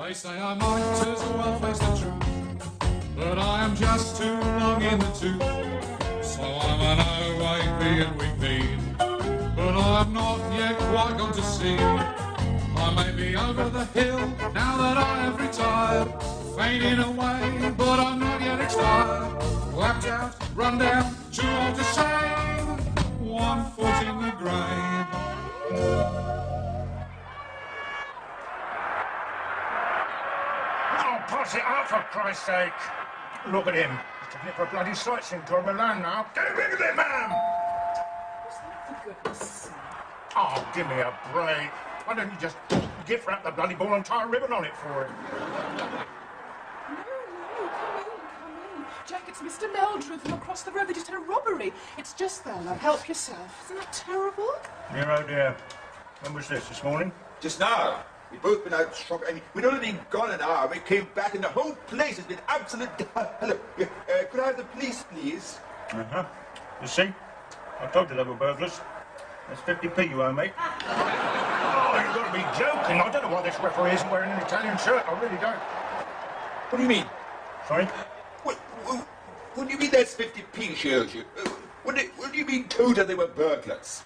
They say I might as well face the truth, but I am just too long in the tooth. So I'm an OAB and we've been, but I'm not yet quite gone to sea. I may be over the hill now that I have retired, fading away, but I'm not yet expired. Lapped out, run down, too old to save, 1 foot in the grave. Oh, pass it out for Christ's sake. Look at him. He's taking it for a bloody sightseeing tour of Milan now. Get rid of it, ma'am! What's that for goodness sake? Oh, give me a break. Why don't you just gift wrap the bloody ball and tie a ribbon on it for him? No, come in. Jack, it's Mr. Meldrew from across the road. They just had a robbery. It's just there, love. Help yourself. Isn't that terrible? Dear, oh dear. When was this morning? Just now. We've both been out shopping. I mean, we'd only been gone an hour. We came back and the whole place has been absolute... Hello. Could I have the police, please? Uh-huh. You see? I told you they were burglars. That's 50p you owe, mate. Oh, you've got to be joking. I don't know why this referee isn't wearing an Italian shirt. I really don't. What do you mean? Sorry? What do you mean that's 50p she owes you? What do you mean told her they were burglars?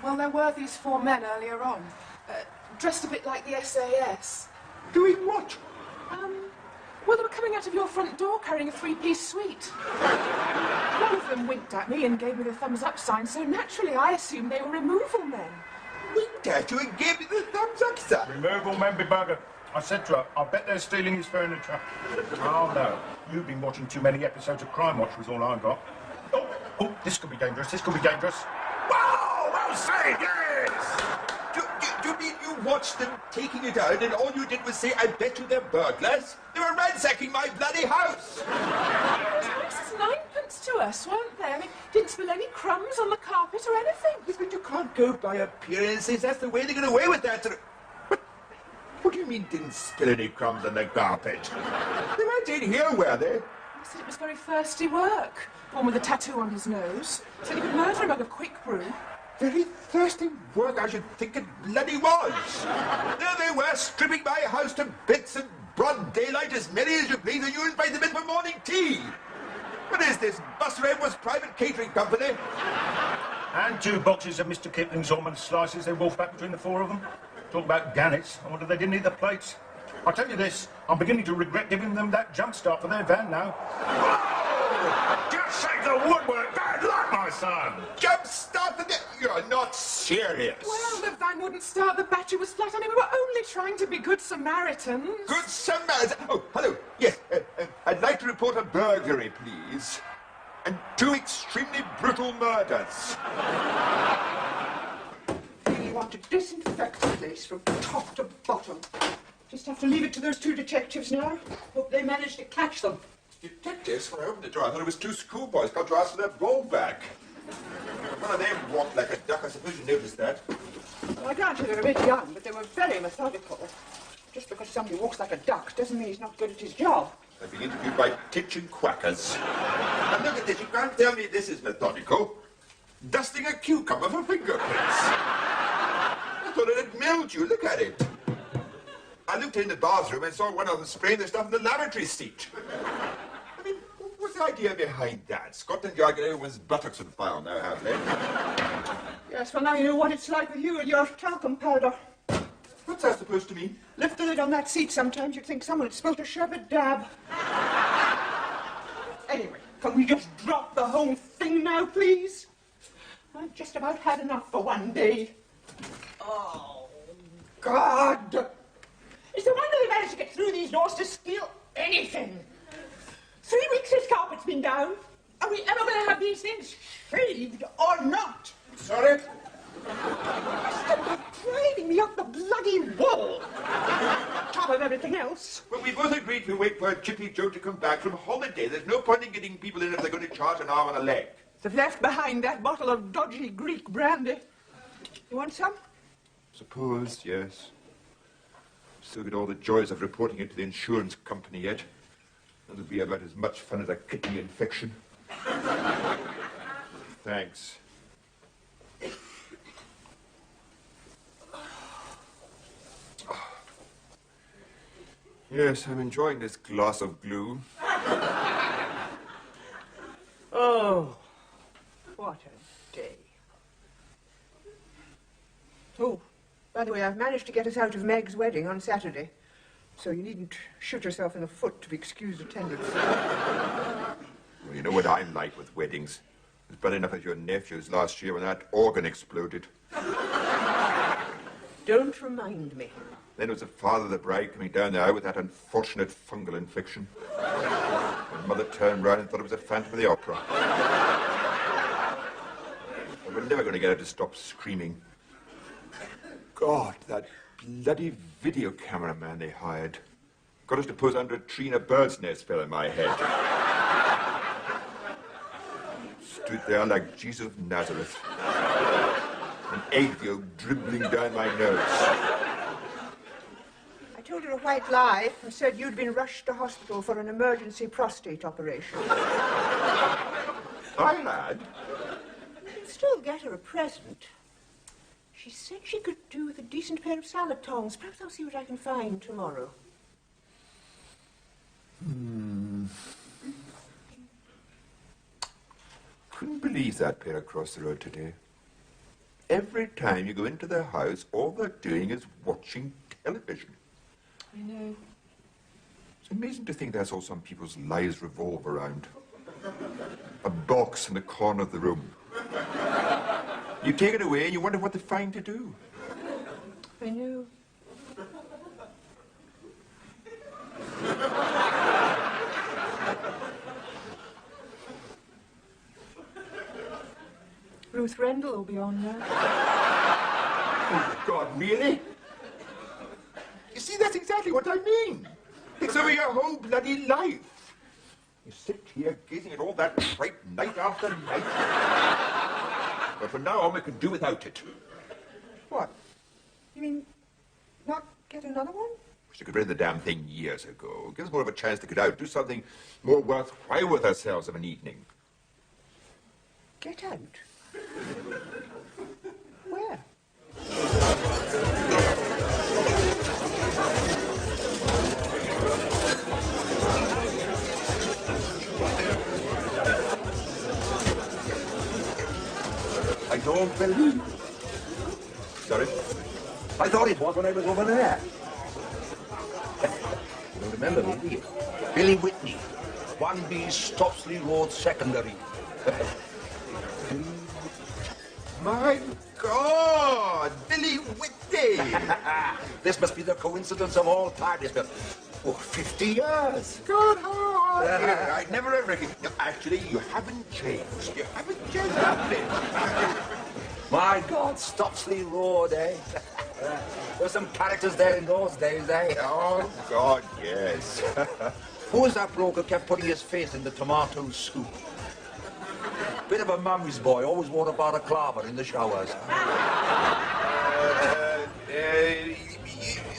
Well, there were these 4 men earlier on, dressed a bit like the SAS. Doing what? Well, they were coming out of your front door carrying a 3-piece suite. One of them winked at me and gave me the thumbs-up sign, so naturally I assumed they were removal men. Winked at you and gave me the thumbs up sign? Removal men be buggered. I said to her, I bet they're stealing his furniture. Oh, no. You've been watching too many episodes of Crime Watch was all I got. Oh, this could be dangerous. This could be dangerous. Wow! Well said, yes! Do you mean you watched them taking it out and all you did was say, I bet you they're burglars? They were ransacking my bloody house! Prices 9p to us, weren't they? I mean, didn't spill any crumbs on the carpet or anything. Yes, but you can't go by appearances. That's the way they get away with that. What do you mean didn't spill any crumbs on the carpet? They weren't in here, were they? He said it was very thirsty work. One with a tattoo on his nose. Said he could murder a mug of quick brew. Very thirsty work, I should think it bloody was. There they were, stripping my house to bits in broad daylight, as many as you please, and you invite them in for morning tea. What is this, Buster Edwards' private catering company? And 2 boxes of Mr. Kipling's almond slices they wolfed back between the 4 of them. Talk about gannets. I wonder they didn't eat the plates. I'll tell you this, I'm beginning to regret giving them that jump start for their van now. Oh! Just shake the woodwork! Bad luck, my son! Jump start for the... You're not serious. Well, the van wouldn't start, the battery was flat. I mean, we were only trying to be good Samaritans. Good Samaritan. Oh, hello. Yes, I'd like to report a burglary, please. And 2 extremely brutal murders. You want to disinfect the place from top to bottom. Just have to leave it to those 2 detectives now. Hope they manage to catch them. Detectives? When I opened the door, I thought it was 2 schoolboys come to ask for their ball back. One of them walked like a duck. I suppose you noticed that. Well, I grant you they're a bit young, but they were very methodical. Just because somebody walks like a duck doesn't mean he's not good at his job. I've been interviewed by kitchen quackers. And look at this. You can't tell me this is methodical. Dusting a cucumber for fingerprints. I thought it had mildew. Look at it. I looked in the bathroom and saw one of them spraying the stuff in the lavatory seat. I mean, what's the idea behind that? Scotland Yard get everyone's buttocks on file now, have they? Yes, well, now you know what it's like with you and your talcum powder. What's that supposed to mean? Lift the lid on that seat sometimes, you'd think someone had spilled a sherbet dab. Anyway, can we just drop the whole thing now, please? I've just about had enough for one day. Oh, God! It's no wonder they managed to get through these doors to steal anything. 3 weeks this carpet's been down. Are we ever going to have these things shaved or not? Sorry? Stop driving me up the bloody wall. Top of everything else. Well, we both agreed to wait for Chippy Joe to come back from holiday. There's no point in getting people in if they're going to charge an arm and a leg. They've left behind that bottle of dodgy Greek brandy. You want some? Suppose, yes. Still get all the joys of reporting it to the insurance company yet. That'll be about as much fun as a kidney infection. Thanks. Yes, I'm enjoying this glass of glue. Oh, what a day. Oh, by the way, I've managed to get us out of Meg's wedding on Saturday, so you needn't shoot yourself in the foot to be excused attendance. Well, you know what I'm like with weddings. It was bad enough at your nephew's last year when that organ exploded. Don't remind me. Then it was the father of the bride coming down the aisle with that unfortunate fungal infection. And Mother turned round and thought it was a Phantom of the Opera. And we're never going to get her to stop screaming. God, that bloody video cameraman they hired. Got us to pose under a tree and a bird's nest fell in my head. Stood there like Jesus of Nazareth. An egg yolk dribbling down my nose. I told her a white lie and said you'd been rushed to hospital for an emergency prostate operation. I had. You'd still get her a present. She said she could do with a decent pair of salad tongs. Perhaps I'll see what I can find tomorrow. Couldn't believe that pair across the road today. Every time you go into their house, all they're doing is watching television. I know. It's amazing to think that's all some people's lives revolve around. A box in the corner of the room. You take it away and you wonder what they find to do. I know. Ruth Rendell will be on now. Oh, God, really? You see, that's exactly what I mean. It's over your whole bloody life. You sit here gazing at all that tripe night after night. But for now on, we can do without it. What? You mean not get another one? Wish I could read the damn thing years ago. Give us more of a chance to get out, do something more worthwhile with ourselves of an evening. Get out? Where? I don't believe. Sorry? I thought it was when I was over there. You don't remember me, do you? Billy Whitney, 1B Stopsley Road Secondary. My God! Billy Whitney! This must be the coincidence of all time. It's been 50 years. God, how are you? I never ever... Actually, you haven't changed. You haven't changed a bit. My God, Stopsley Road, eh? There were some characters there in those days, eh? Oh, God, yes. Who was that bloke who kept putting his face in the tomato soup? Bit of a mummy's boy, always wore a balaclava in the showers.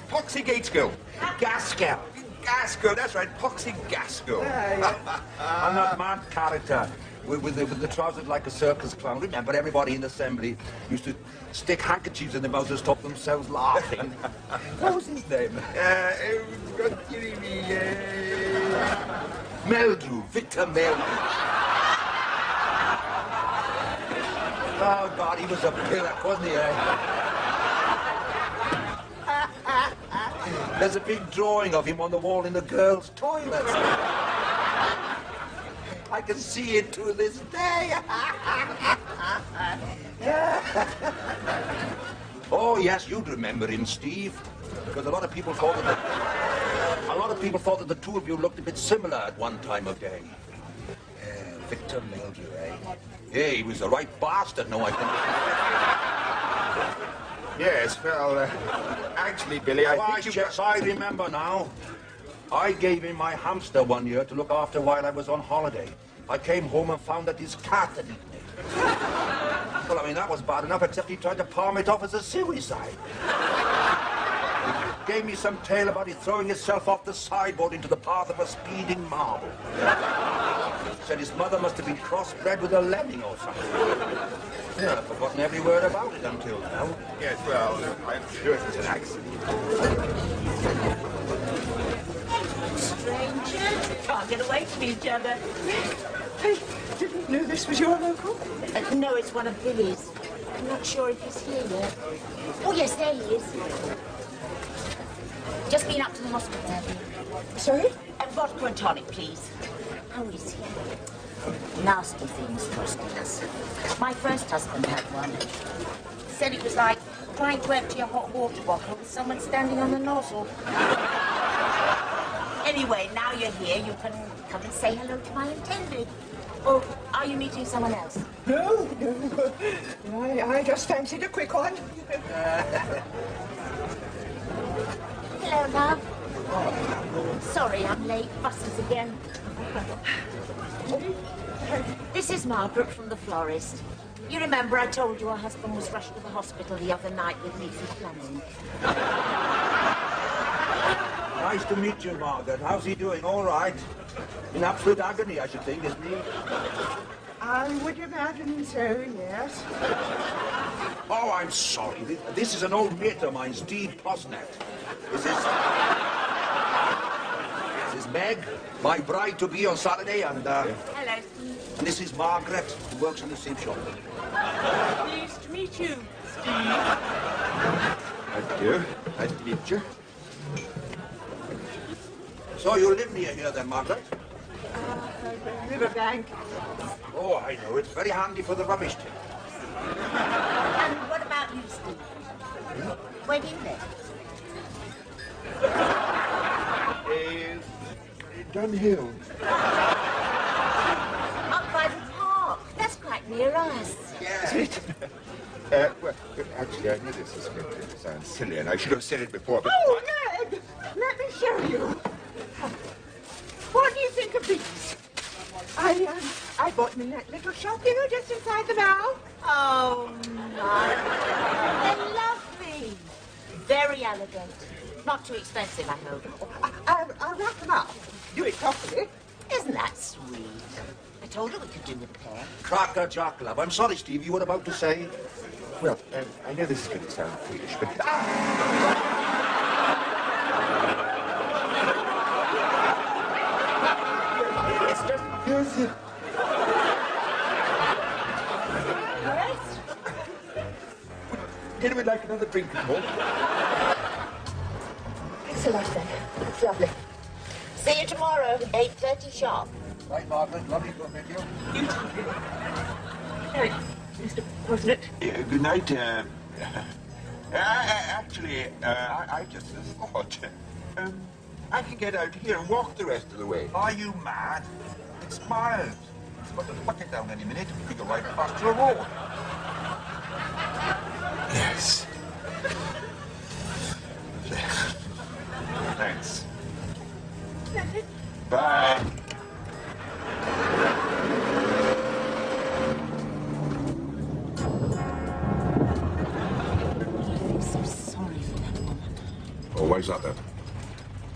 Poxy Gateskill. Gaskell. Gaskell, that's right, Poxy Gaskell. And that mad character with the trousers like a circus clown. Remember, everybody in the assembly used to stick handkerchiefs in their mouths to stop themselves laughing. What was his name? Meldrew, Victor Meldrew. Oh, God, he was a pillock, wasn't he, eh? There's a big drawing of him on the wall in the girls' toilets. I can see it to this day. Oh, yes, you'd remember him, Steve. Because a lot of people thought that the two of you looked a bit similar at one time of day. Victor Meldrew, eh? Yeah, he was a right bastard, no, I think. Yes, well, actually, Billy, I think you... Yes, I remember now. I gave him my hamster one year to look after while I was on holiday. I came home and found that his cat had eaten it. Well, I mean, that was bad enough, except he tried to palm it off as a suicide. He gave me some tale about it throwing himself off the sideboard into the path of a speeding marble. Said his mother must have been crossbred with a lemming or something. Yeah, I've forgotten every word about it until now. Yes, well, I'm sure it was an accident. nice to meet each other. I didn't know this was your local. No, it's one of Billy's. I'm not sure if he's here yet. Oh, yes, there he is. Just been up to the hospital, have you? Sorry? Vodka and tonic, please. How is he? Nasty things, prostate. My first husband had one. Said it was like trying to empty a hot water bottle with someone standing on the nozzle. Anyway, now you're here, you can come and say hello to my intended. Or are you meeting someone else? No. I just fancied a quick one. Hello, love. Sorry, I'm late. Buses again. This is Margaret from the florist. You remember I told you her husband was rushed to the hospital the other night with leaky plumbing. Nice to meet you, Margaret. How's he doing? All right? In absolute agony, I should think, isn't he? I would imagine so, yes. Oh, I'm sorry. This is an old mate of mine, Steve Posnet. This is Meg, my bride-to-be on Saturday, and, Hello, Steve. and this is Margaret, who works in the same shop. Pleased to meet you, Steve. Thank you. Nice to meet you. So you live near here then, Margaret? Riverbank. Oh, I know. It's very handy for the rubbish tip. And what about you, Steve? Where do you live? Dunhill. Up by the park. That's quite near us. Yeah. Well, actually, I knew this was going to sound silly, and I should have said it before, but... Oh, Ned! Let me show you. What do you think of these? I bought them in that little shop, you know, just inside the mall. Oh, my. They're lovely. Very elegant. Not too expensive, I hope. I'll wrap them up. Do it properly. Isn't that sweet? I told her we could do with a pair. Cracker Jack, love. I'm sorry, Steve. You were about to say? Well, I know this is going to sound foolish, but... It's just... Yes? Did we like another drink at all? Thanks a lot, then. It's lovely. See you tomorrow, 8:30 sharp. Right, Margaret. Lovely to meet you. Mr. President. Good night. Actually, I just thought... I can get out here and walk the rest of the way. Are you mad? It's miles. It's about to put it down any minute. We go right past your road. Yes. Thanks. Bye. I'm so sorry for that woman. Oh, why's that then?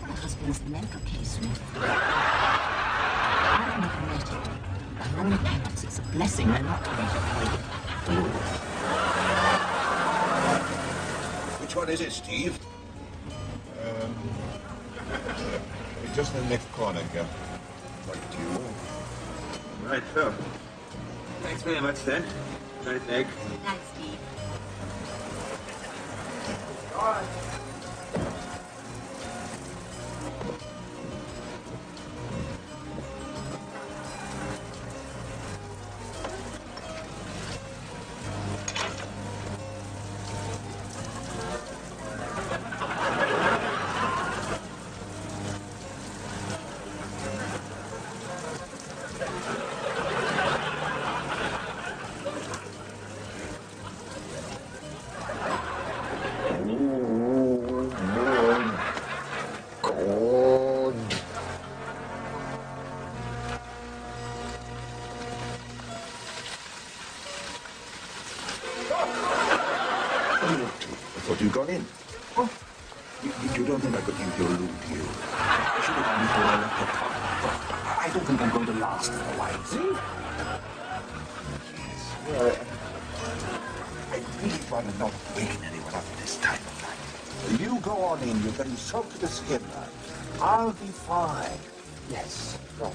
Her husband's mental case. I've never met him. By all accounts, it's a blessing they're not going to avoid it. Which one is it, Steve? Just in the next corner, girl. Right to you. Right, so. Thanks very much, then. Right, Nick. Thanks, Steve. You gone in? Oh, you don't think I could use your loot, do you? I should have gone before I left the car. I don't think I'm going to last for a while, see? Yes, well, I'd really rather not waken anyone up at this time of night. You go on in, you can soak to the skin. I'll be fine. Yes, right.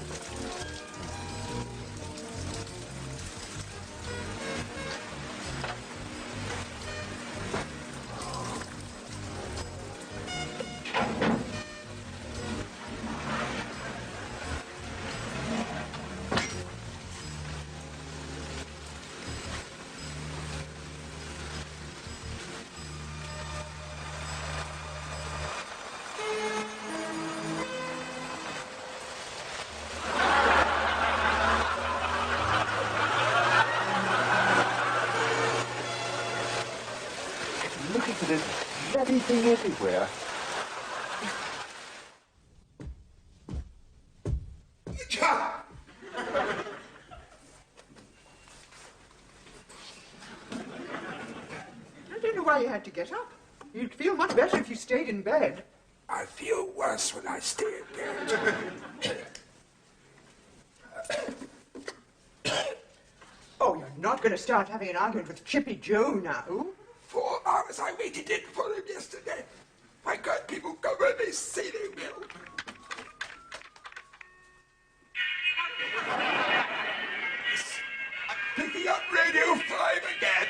Looking for this bloody thing everywhere. I don't know why you had to get up. You'd feel much better if you stayed in bed. I feel worse when I stay in bed. Oh, you're not going to start having an argument with Chippy Joe now. 4 hours I waited in for him yesterday. My God, people come when they say they will. I'm picking up Radio 5 again.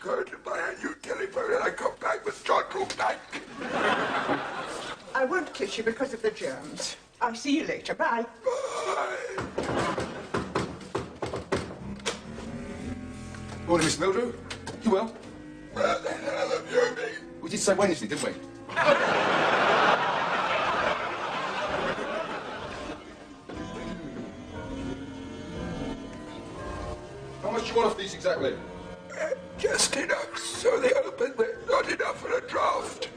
Go to buy a new telephone and I come back with John Brookbank. I won't kiss you because of the germs. I'll see you later. Bye. Bye. Morning, Miss Mildrew. You well? Where the hell have you been? We did say Wednesday, didn't we? How much do you want off these exactly? Just enough so they open, but not enough for a draft.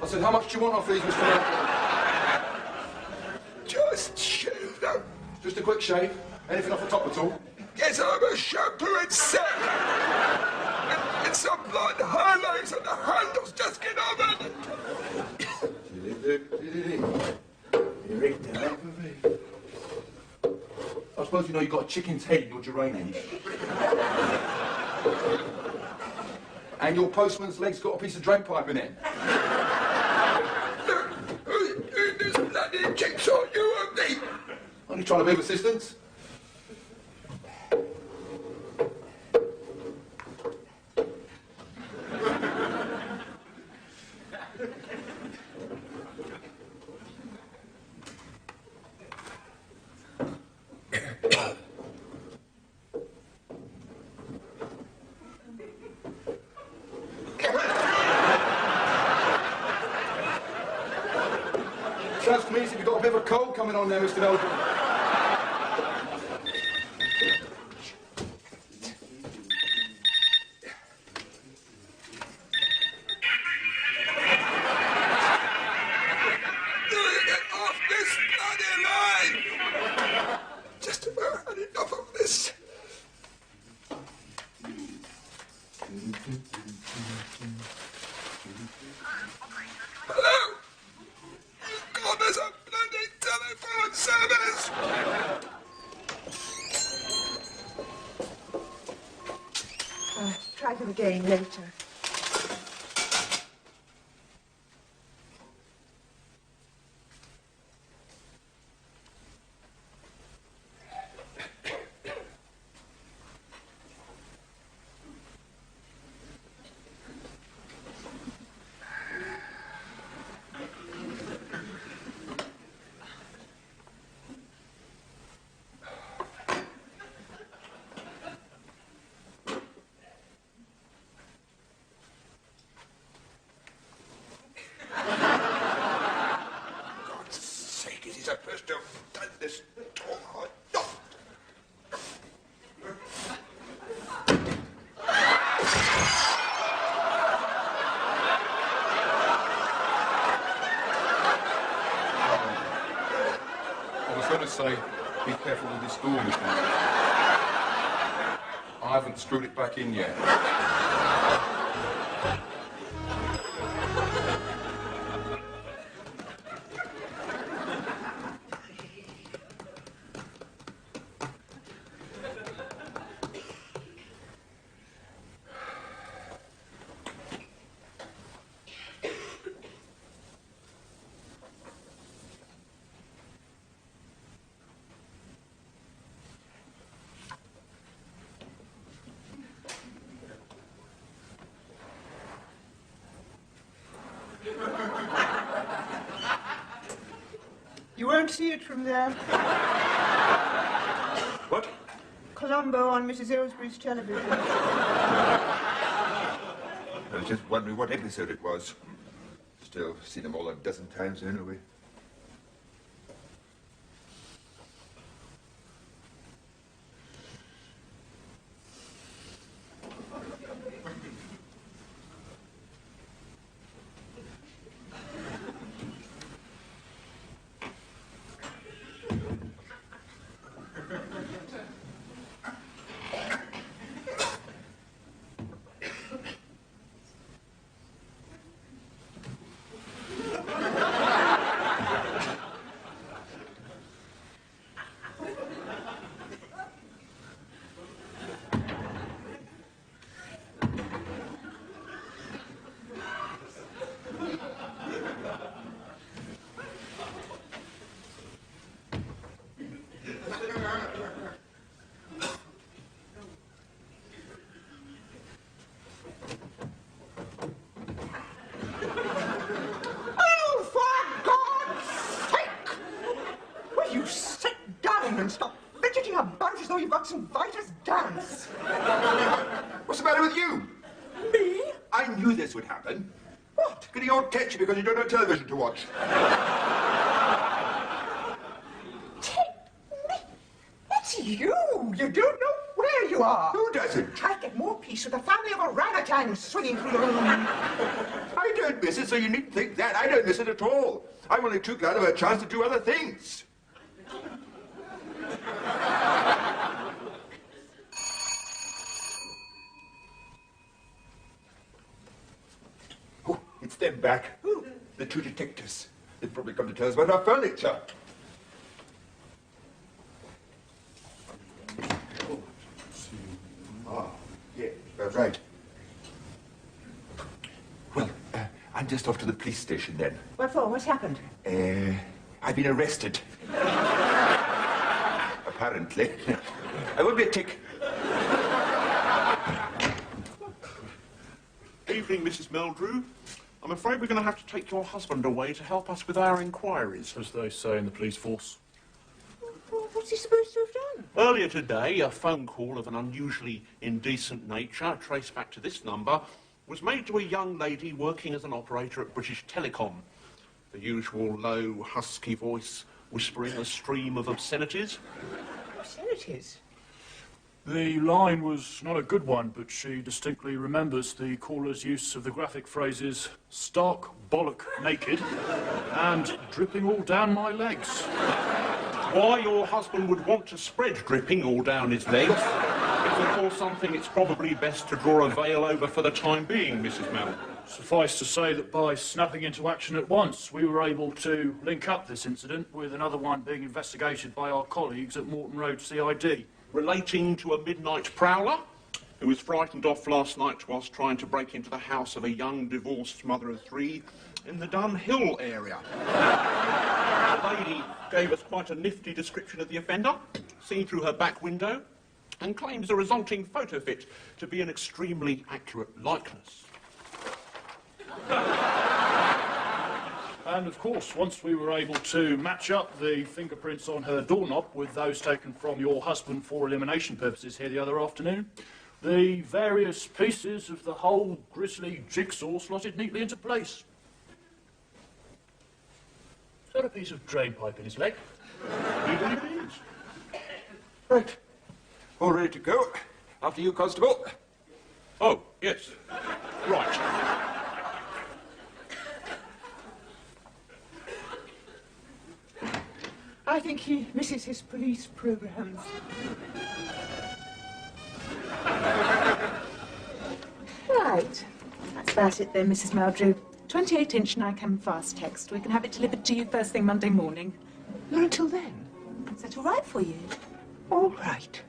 I said, how much do you want off these, Mr. Mildrew? Just shave them. Just a quick shave. Anything off the top at all? Yes, I'm a shampoo and set. And some blonde highlights and the handles just get over I suppose you know you've got a chicken's head in your geranium. And your postman's leg's got a piece of drain pipe in it. Who's doing this bloody jigsaw, you and me? Only trying to be of assistance. Sounds to me as if you've got a bit of a cold coming on there, Mr. Mildrew. Get off this bloody line! Just about had enough of this. Hello? God, there's a bloody telephone service! Try them again later. God's sake, is he supposed to have done this tall or not? I was going to say, be careful with this door, Mr. Mildrew. I haven't screwed it back in yet. You won't see it from there. What? Columbo on Mrs. Aylesbury's television. I was just wondering what episode it was. Still, seen them all a dozen times anyway. And stop fidgeting about as though you've got some Vitus dance. What's the matter with you? Me? I knew this would happen. What? Getting all tetchy because you don't have television to watch. It's you! You don't know where you are. Who doesn't? I get more peace with a family of orangutans swinging through the room. I don't miss it, so you needn't think that. I don't miss it at all. I'm only too glad of a chance to do other things. Oh, it's them back. Who? The two detectives. They've probably come to tell us about our furniture. Ah, yeah, that's right. Well, I'm just off to the police station then. What for? What's happened? I've been arrested. Apparently. I won't be a tick. Evening, Mrs. Meldrew. I'm afraid we're going to have to take your husband away to help us with our inquiries. As they say in the police force. What's he supposed to have done? Earlier today, a phone call of an unusually indecent nature, traced back to this number, was made to a young lady working as an operator at British Telecom. The usual low, husky voice whispering a stream of obscenities. Obscenities? The line was not a good one, but she distinctly remembers the caller's use of the graphic phrases stark bollock naked and dripping all down my legs. Why your husband would want to spread dripping all down his legs is, of course, something it's probably best to draw a veil over for the time being, Mrs. Mel. Suffice to say that by snapping into action at once, we were able to link up this incident with another one being investigated by our colleagues at Morton Road CID. Relating to a midnight prowler who was frightened off last night whilst trying to break into the house of a young divorced mother of three in the Dunhill area. The lady gave us quite a nifty description of the offender, seen through her back window, and claims the resulting photo fit to be an extremely accurate likeness. And of course, once we were able to match up the fingerprints on her doorknob with those taken from your husband for elimination purposes here the other afternoon, the various pieces of the whole grisly jigsaw slotted neatly into place. He's got a piece of drain pipe in his leg. Right. All ready to go. After you, Constable. Oh, yes. Right. I think he misses his police programs. Right. That's about it then, Mrs. Meldrew. 28-inch Nikon fast text. We can have it delivered to you first thing Monday morning. Not until then. Is that all right for you? All right.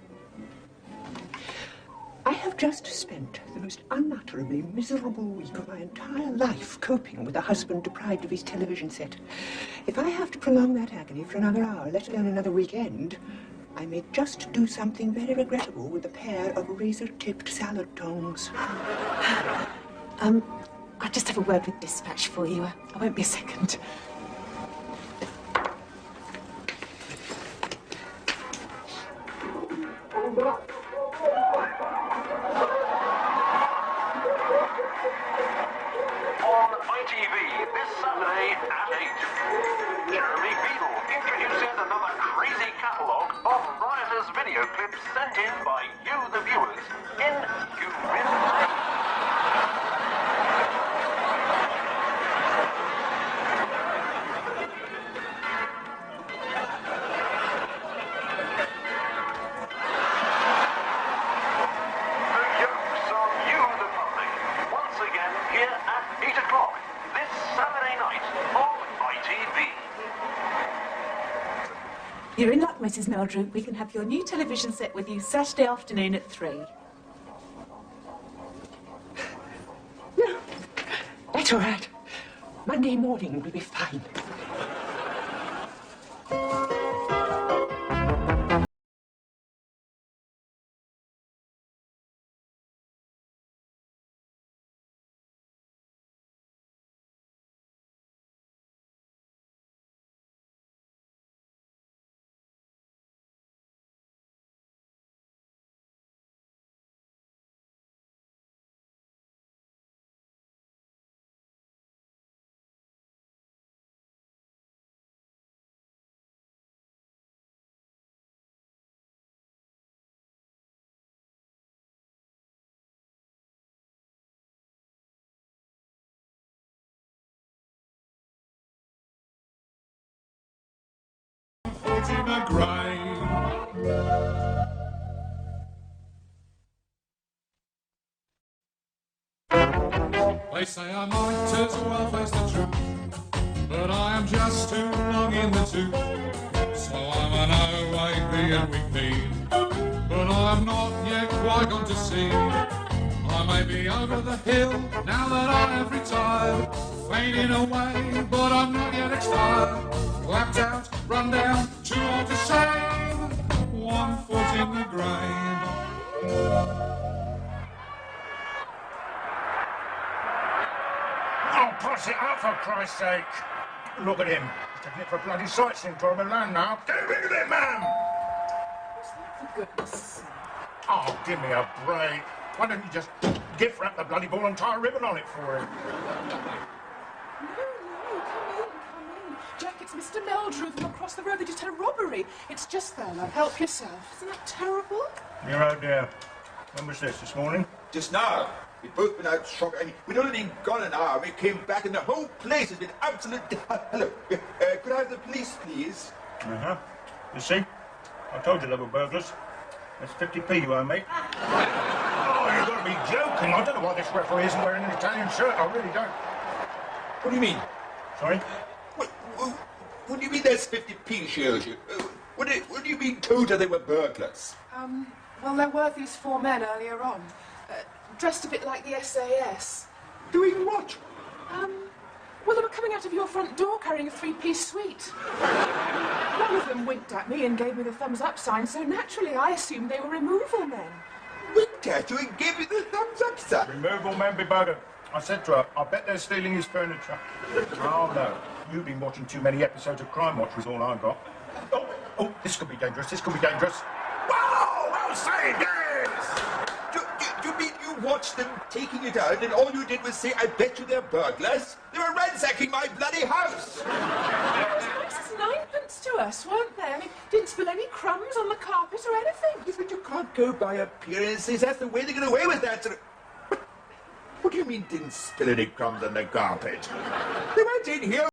I have just spent the most unutterably miserable week of my entire life coping with a husband deprived of his television set. If I have to prolong that agony for another hour, let alone another weekend, I may just do something very regrettable with a pair of razor-tipped salad tongs. I'll just have a word with dispatch for you. I won't be a second. On ITV this Saturday at 8. Jeremy Beadle introduces another crazy catalogue of riotous video clips sent in by you, the viewers, in human. Here at 8 o'clock this Saturday night on ITV. You're in luck, Mrs. Meldrew. We can have your new television set with you Saturday afternoon at 3. No, that's all right. Monday morning will be fine. In the grave. They say I might as well face the truth, but I am just too long in the tooth. So I'm an OAB and weak bean, but I'm not yet quite gone to sea. I may be over the hill now that I have retired, fading away, but I'm not yet expired. Clapped out, run down, too old to shave, 1 foot in the grave. Oh, pass it out for Christ's sake. Look at him. He's taking it for a bloody sightseeing tour of Milan now. Get rid of it, man! For goodness sake. Oh, give me a break. Why don't you just gift wrap the bloody ball and tie a ribbon on it for him? No, come in. Jack, it's Mr. Meldrew from across the road. They just had a robbery. It's just there, love. Help yourself. Isn't that terrible? You're out there. When was this morning? Just now. We've both been out shopping. We'd only been gone an hour. We came back and the whole place has been absolute... hello. Could I have the police, please? Uh-huh. You see? I told you they were burglars. That's 50p you owe me. Oh, you've got to be joking. I don't know why this referee isn't wearing an Italian shirt. I really don't. What do you mean? Sorry? What do you mean there's 50p shows you? What do you mean told her they were burglars? Well, there were these 4 men earlier on, dressed a bit like the SAS. Doing what? Well, they were coming out of your front door carrying a 3-piece suite. One of them winked at me and gave me the thumbs up sign, so naturally I assumed they were removal men. Winked at you and gave you the thumbs up sign? Removal men be buggered. I said to her, I bet they're stealing his furniture. Oh, no. You've been watching too many episodes of Crime Watch was all I got. Oh, this could be dangerous. This could be dangerous. Whoa! Well said, yes! Do you mean you watched them taking it out and all you did was say, I bet you they're burglars? They were ransacking my bloody house! They were as nice as 9pence to us, weren't they? I mean, didn't spill any crumbs on the carpet or anything. Yes, but you can't go by appearances. That's the way they get away with that sort of... What do you mean didn't spill any crumbs on the carpet? They went in here